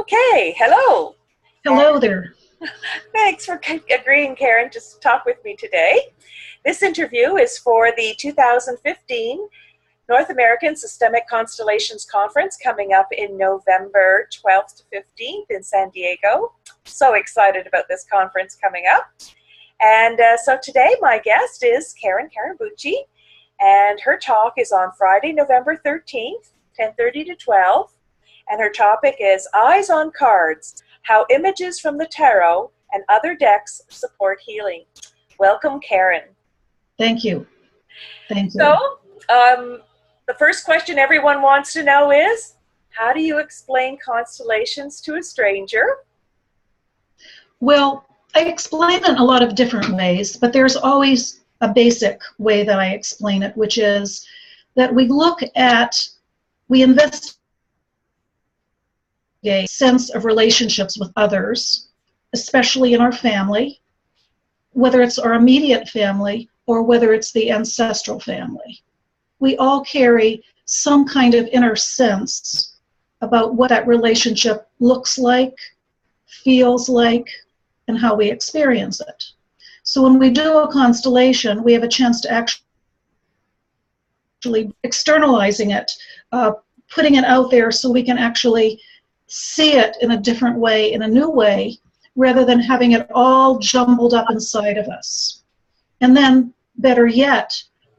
Okay, hello. Hello there. Thanks for agreeing, Karen, to talk with me today. This interview is for the 2015 North American Systemic Constellations Conference coming up in November 12th to 15th in San Diego. So excited about this conference coming up. And so today my guest is Karen Carnabucci, and her talk is on Friday, November 13th, 10:30 to 12. And her topic is Eyes on Cards, How Images from the Tarot and Other Decks Support Healing. Welcome, Karen. Thank you. Thank you. So, the first question everyone wants to know is, how do you explain constellations to a stranger? Well, I explain it in a lot of different ways, but there's always a basic way that I explain it, which is that we investigate a sense of relationships with others, especially in our family, whether it's our immediate family or whether it's the ancestral family. We all carry some kind of inner sense about what that relationship looks like, feels like, and how we experience it. So when we do a constellation, we have a chance to actually externalizing it, putting it out there so we can actually see it in a different way, in a new way, rather than having it all jumbled up inside of us. And then, better yet,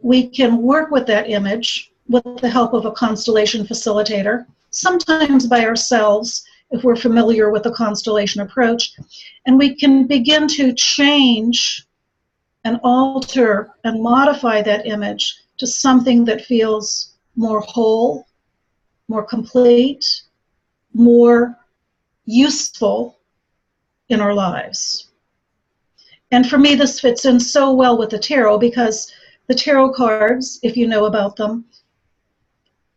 we can work with that image with the help of a constellation facilitator, sometimes by ourselves if we're familiar with the constellation approach, and we can begin to change and alter and modify that image to something that feels more whole, more complete, more useful in our lives. And for me, this fits in so well with the tarot, because the tarot cards, if you know about them,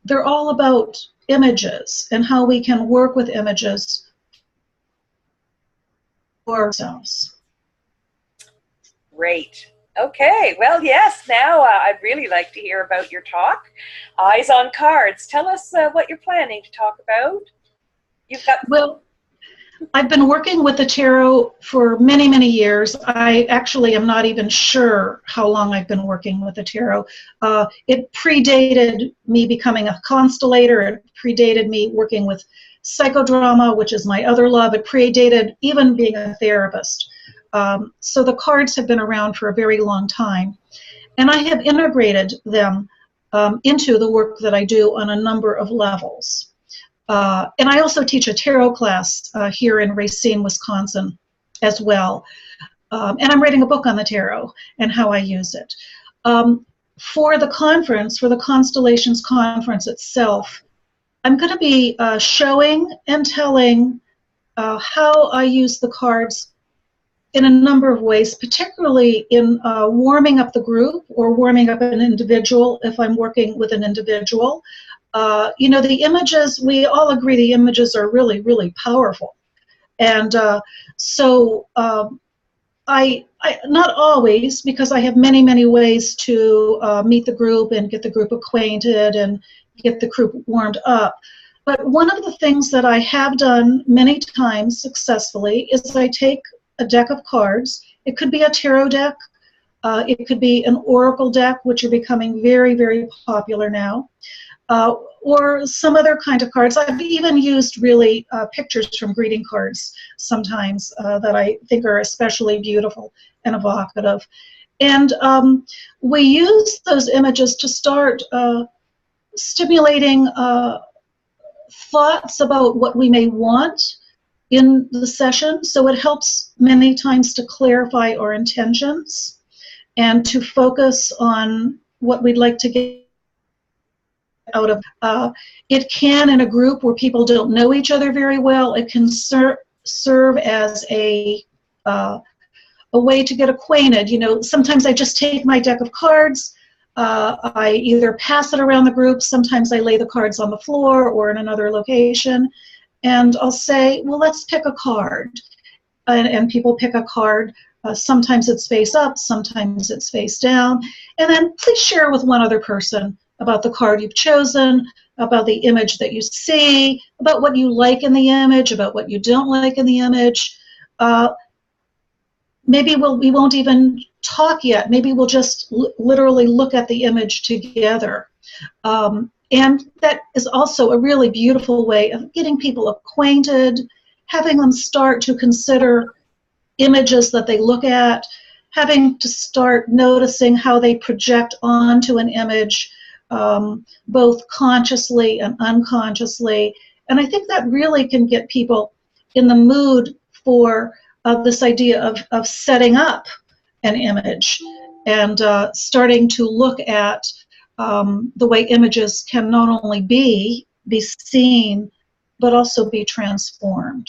they're all about images and how we can work with images for ourselves. Great. Okay, well, yes, now I'd really like to hear about your talk, Eyes on Cards. Tell us what you're planning to talk about. Well, I've been working with the tarot for many, many years. I actually am not even sure how long I've been working with the tarot. It predated me becoming a constellator. It predated me working with psychodrama, which is my other love. It predated even being a therapist. So the cards have been around for a very long time. And I have integrated them into the work that I do on a number of levels. And I also teach a tarot class here in Racine, Wisconsin as well. And I'm writing a book on the tarot and how I use it. For the conference, for the Constellations Conference itself, I'm going to be showing and telling how I use the cards in a number of ways, particularly in warming up the group or warming up an individual if I'm working with an individual. The images, we all agree the images are really, really powerful. And so I not always, because I have many, many ways to meet the group and get the group acquainted and get the group warmed up. But one of the things that I have done many times successfully is I take a deck of cards. It could be a tarot deck. It could be an oracle deck, which are becoming very, very popular now. Or some other kind of cards. I've even used really pictures from greeting cards sometimes that I think are especially beautiful and evocative. And we use those images to start stimulating thoughts about what we may want in the session. So it helps many times to clarify our intentions and to focus on what we'd like to get out of. It can, in a group where people don't know each other very well, it can serve as a way to get acquainted. Sometimes I just take my deck of cards, I either pass it around the group, sometimes I lay the cards on the floor or in another location, and I'll say, well, let's pick a card. And people pick a card. Sometimes it's face up, sometimes it's face down. And then please share with one other person about the card you've chosen, about the image that you see, about what you like in the image, about what you don't like in the image. Maybe we won't even talk yet. Maybe we'll just literally look at the image together. And that is also a really beautiful way of getting people acquainted, having them start to consider images that they look at, having to start noticing how they project onto an image, both consciously and unconsciously. And I think that really can get people in the mood for this idea of setting up an image and starting to look at the way images can not only be seen, but also be transformed.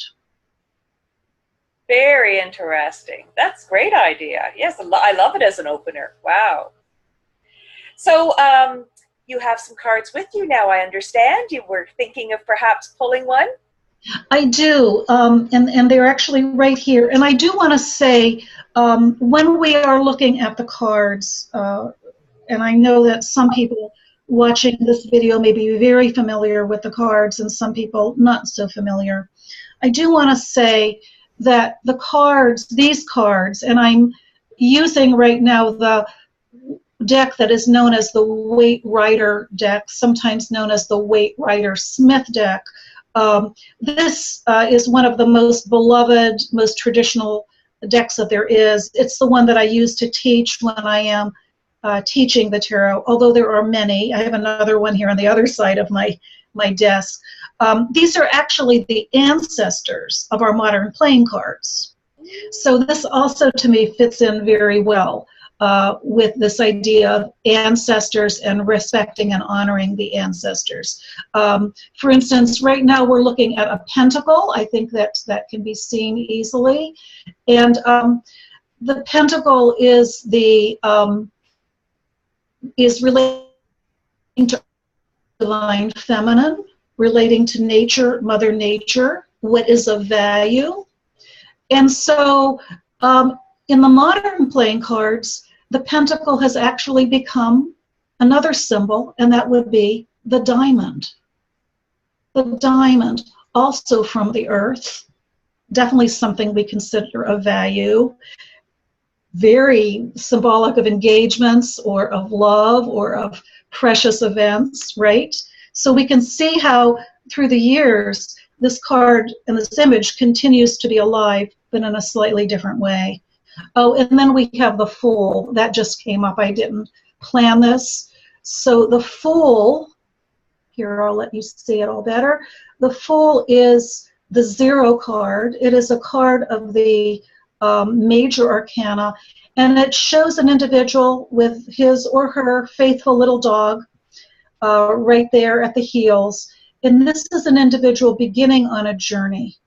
Very interesting. That's a great idea. Yes, I love it as an opener. Wow. So you have some cards with you now, I understand. You were thinking of perhaps pulling one? I do, and they're actually right here. And I do want to say, when we are looking at the cards, and I know that some people watching this video may be very familiar with the cards and some people not so familiar. I do want to say that the cards, these cards, and I'm using right now the deck that is known as the Waite Rider deck, sometimes known as the Waite Rider Smith deck. This is one of the most beloved, most traditional decks that there is. It's the one that I use to teach when I am teaching the tarot, although there are many. I have another one here on the other side of my desk. These are actually the ancestors of our modern playing cards. So this also, to me, fits in very well with this idea of ancestors and respecting and honoring the ancestors. For instance, right now we're looking at a pentacle. I think that can be seen easily. And the pentacle is relating to divine feminine, relating to nature, Mother Nature, what is of value. And so in the modern playing cards, the pentacle has actually become another symbol, and that would be the diamond. The diamond, also from the earth, definitely something we consider of value, very symbolic of engagements or of love or of precious events, right? So we can see how through the years this card and this image continues to be alive, but in a slightly different way. Oh, and then we have the Fool. That just came up. I didn't plan this. So the Fool, here I'll let you see it all better. The Fool is the 0 card. It is a card of the major arcana, and it shows an individual with his or her faithful little dog right there at the heels. And this is an individual beginning on a journey,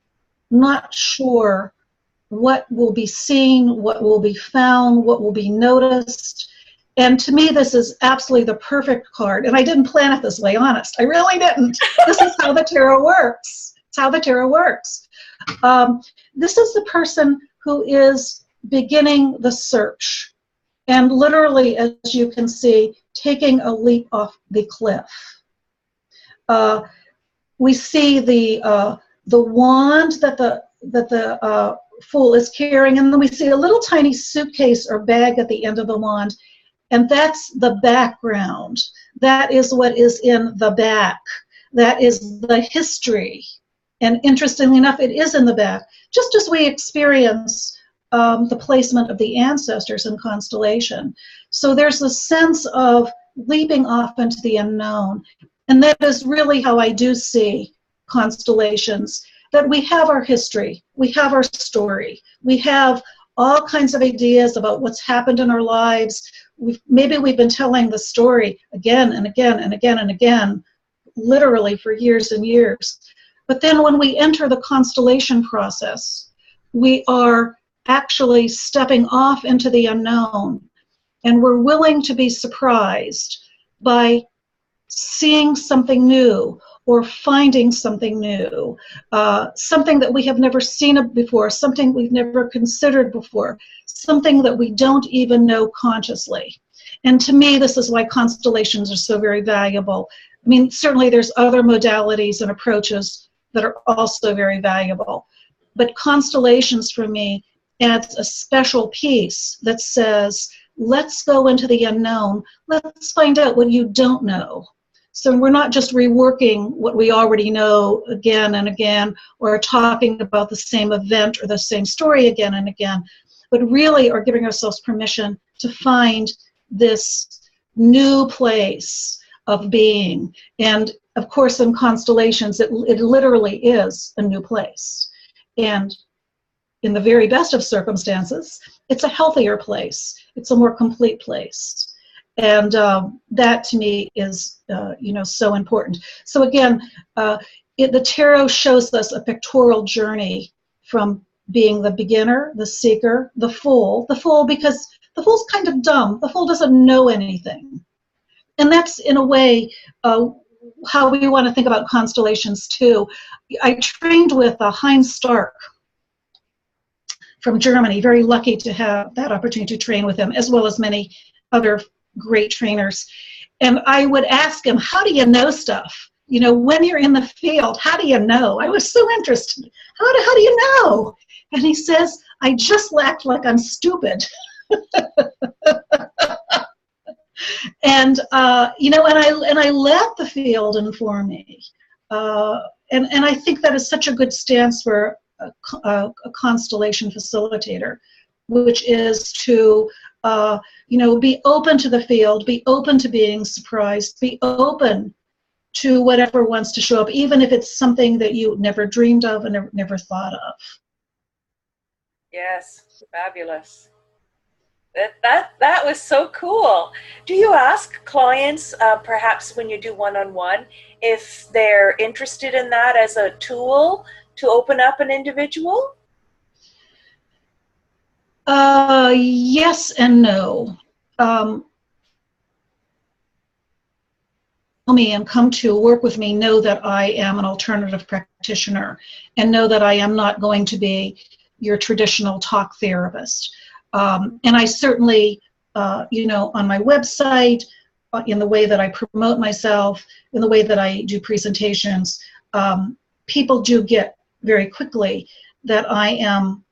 not sure what will be seen, what will be found, what will be noticed. And to me, this is absolutely the perfect card. And I didn't plan it this way, honest. I really didn't. This is how the tarot works. It's how the tarot works. This is the person who is beginning the search. And literally, as you can see, taking a leap off the cliff. We see the wand that the Fool is carrying, and then we see a little tiny suitcase or bag at the end of the wand, and that's the background. That is what is in the back. That is the history. And interestingly enough, it is in the back, just as we experience the placement of the ancestors in constellation. So there's a sense of leaping off into the unknown. And that is really how I do see constellations, that we have our history, we have our story, we have all kinds of ideas about what's happened in our lives. Maybe we've been telling the story again and again and again and again, literally for years and years. But then when we enter the constellation process, we are actually stepping off into the unknown, and we're willing to be surprised by seeing something new or finding something new, something that we have never seen before, something we've never considered before, something that we don't even know consciously. And to me, this is why constellations are so very valuable. I mean, certainly there's other modalities and approaches that are also very valuable. But constellations for me adds a special piece that says, let's go into the unknown. Let's find out what you don't know. So we're not just reworking what we already know again and again, or talking about the same event or the same story again and again, but really are giving ourselves permission to find this new place of being. And of course, in constellations, it literally is a new place. And in the very best of circumstances, it's a healthier place. It's a more complete place. And that to me is, so important. So again, the tarot shows us a pictorial journey from being the beginner, the seeker, the fool because the fool's kind of dumb. The fool doesn't know anything. And that's, in a way, how we want to think about constellations too. I trained with Heinz Stark from Germany, very lucky to have that opportunity to train with him, as well as many other great trainers. And I would ask him, how do you know stuff? When you're in the field, how do you know? I was so interested. How do you know? And he says, I just act like I'm stupid. And I let the field inform me. And I think that is such a good stance for a constellation facilitator, which is to be open to the field, be open to being surprised, be open to whatever wants to show up, even if it's something that you never dreamed of and never thought of. Yes, fabulous. That was so cool. Do you ask clients, perhaps when you do one-on-one, if they're interested in that as a tool to open up an individual? Yes and no. Me and come to work with me know that I am an alternative practitioner and know that I am not going to be your traditional talk therapist. And I certainly, on my website, in the way that I promote myself, in the way that I do presentations, people do get very quickly that I am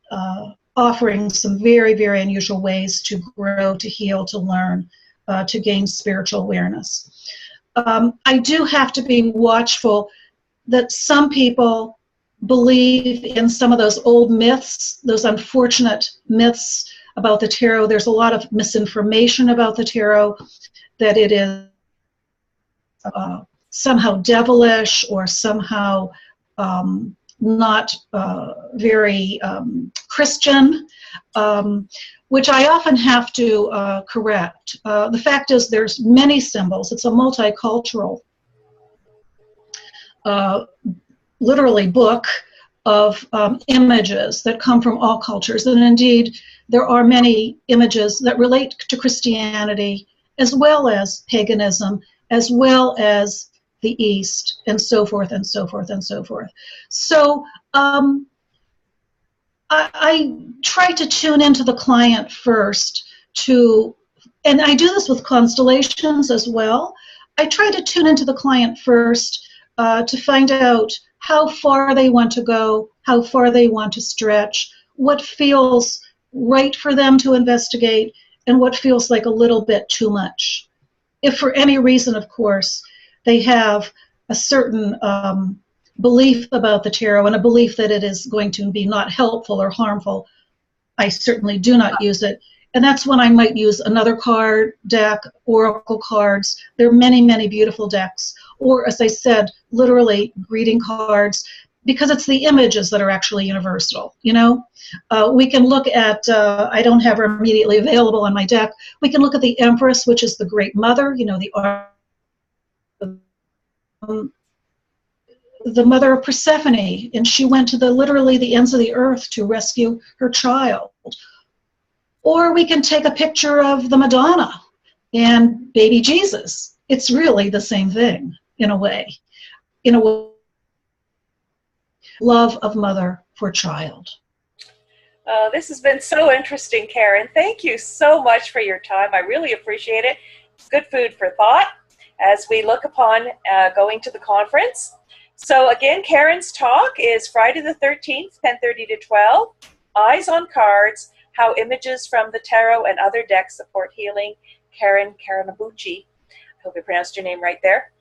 offering some very, very unusual ways to grow, to heal, to learn, to gain spiritual awareness. I do have to be watchful that some people believe in some of those old myths, those unfortunate myths about the tarot. There's a lot of misinformation about the tarot, that it is somehow devilish or somehow not very Christian, which I often have to correct. The fact is there's many symbols. It's a multicultural, literally book of images that come from all cultures. And indeed, there are many images that relate to Christianity, as well as paganism, as well as the East, and so forth and so forth and so forth. So I try to tune into the client first and I do this with constellations as well. I try to tune into the client first to find out how far they want to go, how far they want to stretch, what feels right for them to investigate, and what feels like a little bit too much. If for any reason, of course, they have a certain belief about the tarot and a belief that it is going to be not helpful or harmful, I certainly do not use it. And that's when I might use another card deck, oracle cards. There are many, many beautiful decks. Or, as I said, literally greeting cards, because it's the images that are actually universal. We can look at, I don't have her immediately available on my deck, we can look at the Empress, which is the Great Mother, the mother of Persephone, and she went to literally the ends of the earth to rescue her child. Or we can take a picture of the Madonna and baby Jesus. It's really the same thing, in a way. Love of mother for child. This has been so interesting, Karen. Thank you so much for your time. I really appreciate it. It's good food for thought as we look upon going to the conference. So again, Karen's talk is Friday the 13th, 10:30 to 12. Eyes on Cards, How Images from the Tarot and Other Decks Support Healing. Karen Carnabucci. I hope I pronounced your name right there.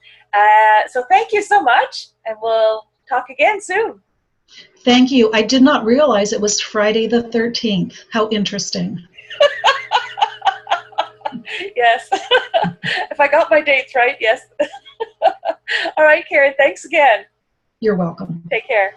So thank you so much, and we'll talk again soon. Thank you. I did not realize it was Friday the 13th. How interesting. Yes. If I got my dates right, yes. All right, Karen, thanks again. You're welcome. Take care.